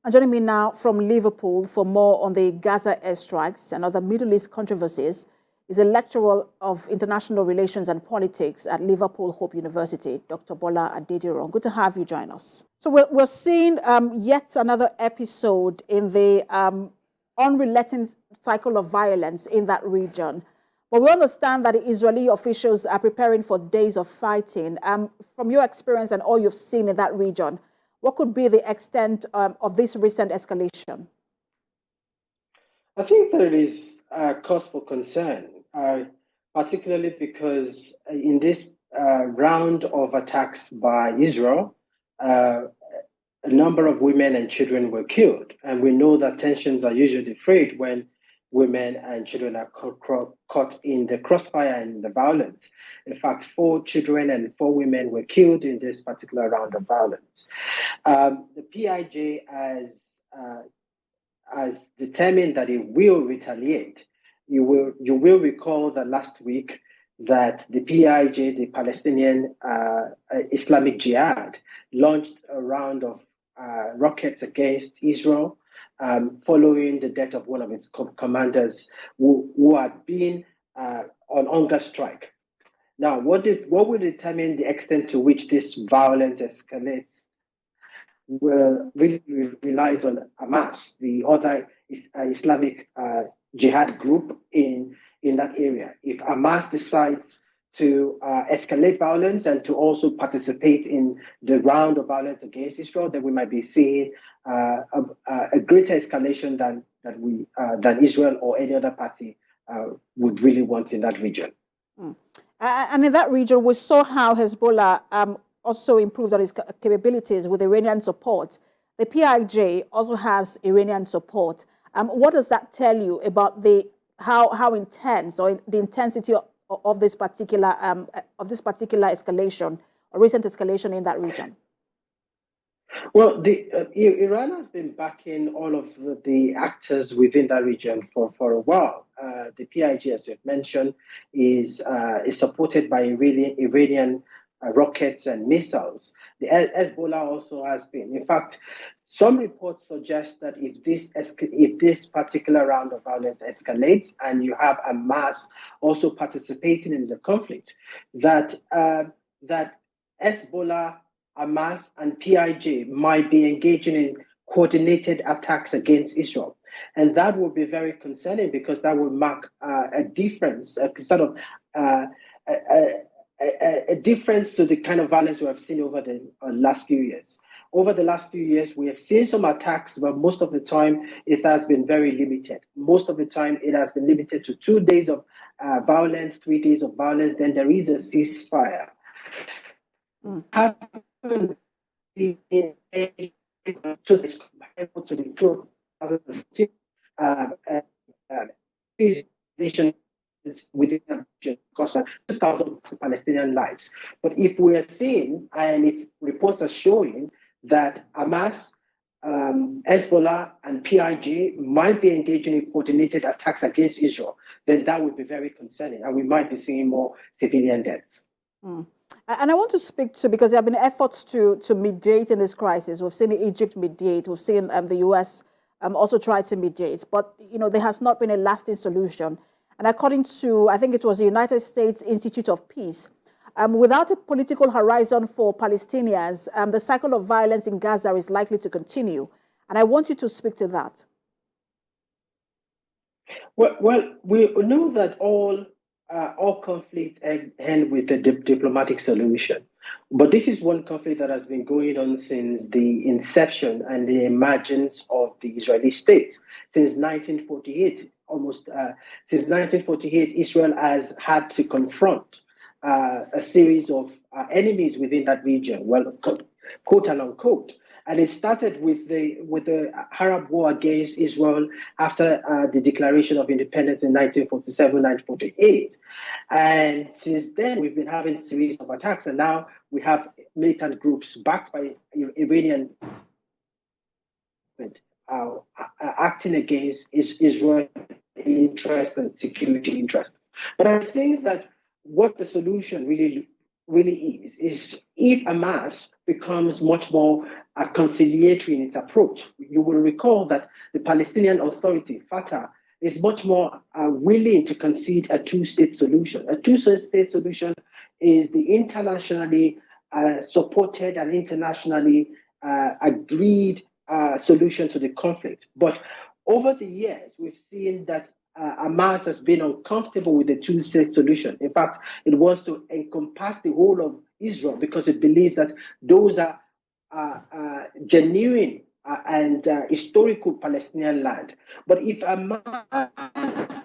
And joining me now from Liverpool for more on the Gaza airstrikes and other Middle East controversies is a lecturer of international relations and politics at Liverpool Hope University, Dr. Bola Adediran. Good to have you join us. So we're seeing yet another episode in the unrelenting cycle of violence in that region. But we understand that the Israeli officials are preparing for days of fighting. From your experience and all you've seen in that region, what could be the extent of this recent escalation? I think there is cause for concern, particularly because in this round of attacks by Israel, a number of women and children were killed. And we know that tensions are usually frayed when women and children are caught in the crossfire and the violence. In fact, 4 children and 4 women were killed in this particular round of violence. The PIJ has determined that it will retaliate. You will recall that last week that the PIJ, the Palestinian Islamic Jihad, launched a round of rockets against Israel, following the death of one of its commanders who had been on hunger strike. Now, what will determine the extent to which this violence escalates really relies on Hamas, the other Islamic Jihad group in that area. If Hamas decides to escalate violence and to also participate in the round of violence against Israel, then we might be seeing a greater escalation than Israel or any other party would really want in that region. And in that region, we saw how Hezbollah also improved on its capabilities with Iranian support. The PIJ also has Iranian support. What does that tell you about how intense or the intensity of this particular escalation or recent escalation in that region? Well, Iran has been backing all of the actors within that region for a while. The PIG, as you've mentioned, is supported by Iranian rockets and missiles. The Hezbollah also has been. In fact, some reports suggest that if this particular round of violence escalates and you have Hamas also participating in the conflict, that Hezbollah, Hamas, and PIJ might be engaging in coordinated attacks against Israel. And that would be very concerning because that would mark a difference, a difference to the kind of violence we have seen over the last few years. Over the last few years, we have seen some attacks, but most of the time it has been very limited. Most of the time it has been limited to 2 days of violence, 3 days of violence, then there is a ceasefire. Haven't seen to this comparable to the 2015 nation within the region cost 2,000 Palestinian lives. But if we are seeing, and if reports are showing that Hamas, Hezbollah, and PIJ might be engaging in coordinated attacks against Israel, then that would be very concerning, and we might be seeing more civilian deaths. And I want to speak to, because there have been efforts to mediate in this crisis. We've seen Egypt mediate. We've seen the US also try to mediate. But, there has not been a lasting solution. And according to, I think it was the United States Institute of Peace, without a political horizon for Palestinians, the cycle of violence in Gaza is likely to continue. And I want you to speak to that. Well, we know that all conflicts end with a diplomatic solution. But this is one conflict that has been going on since the inception and the emergence of the Israeli state. Since 1948, since 1948, Israel has had to confront a series of enemies within that region, well, quote and unquote. And it started with the Arab War against Israel after the declaration of independence in 1947, 1948. And since then, we've been having a series of attacks. And now we have militant groups backed by Iranian acting against Israel interest and security interest. But I think that what the solution really is if Hamas becomes much more conciliatory in its approach. You will recall that the Palestinian Authority, Fatah, is much more willing to concede a two-state solution. A two-state solution is the internationally supported and internationally agreed solution to the conflict. But over the years, we've seen that Hamas has been uncomfortable with the two-state solution. In fact, it wants to encompass the whole of Israel because it believes that those are genuine and historical Palestinian land. But if Hamas